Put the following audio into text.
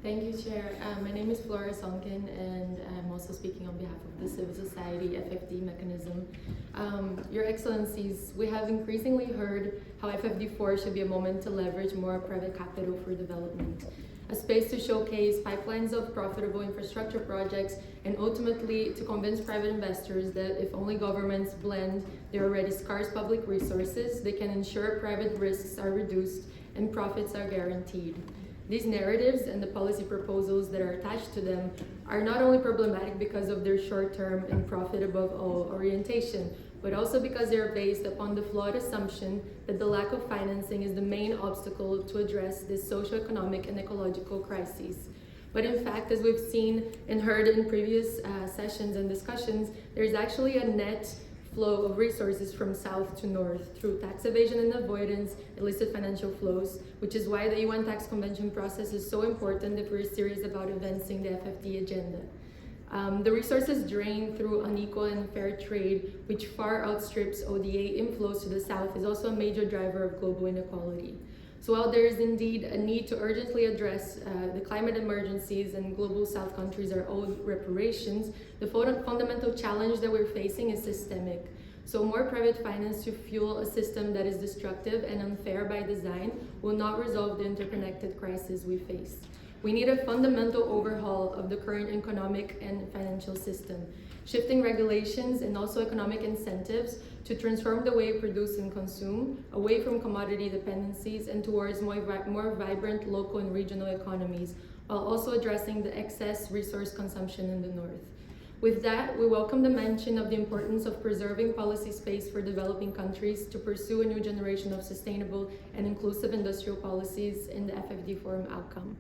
Thank you, Chair. My name is Flora Sonkin, and I'm also speaking on behalf of the Civil Society FFD mechanism. Your Excellencies, we have increasingly heard how FFD4 should be a moment to leverage more private capital for development, a space to showcase pipelines of profitable infrastructure projects, and ultimately to convince private investors that if only governments blend their already scarce public resources, they can ensure private risks are reduced and profits are guaranteed. These narratives and the policy proposals that are attached to them are not only problematic because of their short-term and profit above all orientation, but also because they are based upon the flawed assumption that the lack of financing is the main obstacle to address this socio-economic and ecological crises. But in fact, as we've seen and heard in previous sessions and discussions, there's actually a net flow of resources from south to north through tax evasion and avoidance, illicit financial flows, which is why the UN tax convention process is so important if we're serious about advancing the FFD agenda. The resources drain through unequal and fair trade, which far outstrips ODA inflows to the south, is also a major driver of global inequality. So while there is indeed a need to urgently address the climate emergencies and global south countries are owed reparations, the fundamental challenge that we're facing is systemic. So more private finance to fuel a system that is destructive and unfair by design will not resolve the interconnected crisis we face. We need a fundamental overhaul of the current economic and financial system, shifting regulations and also economic incentives to transform the way we produce and consume, away from commodity dependencies and towards more vibrant local and regional economies, while also addressing the excess resource consumption in the north. With that, we welcome the mention of the importance of preserving policy space for developing countries to pursue a new generation of sustainable and inclusive industrial policies in the FFD Forum outcome.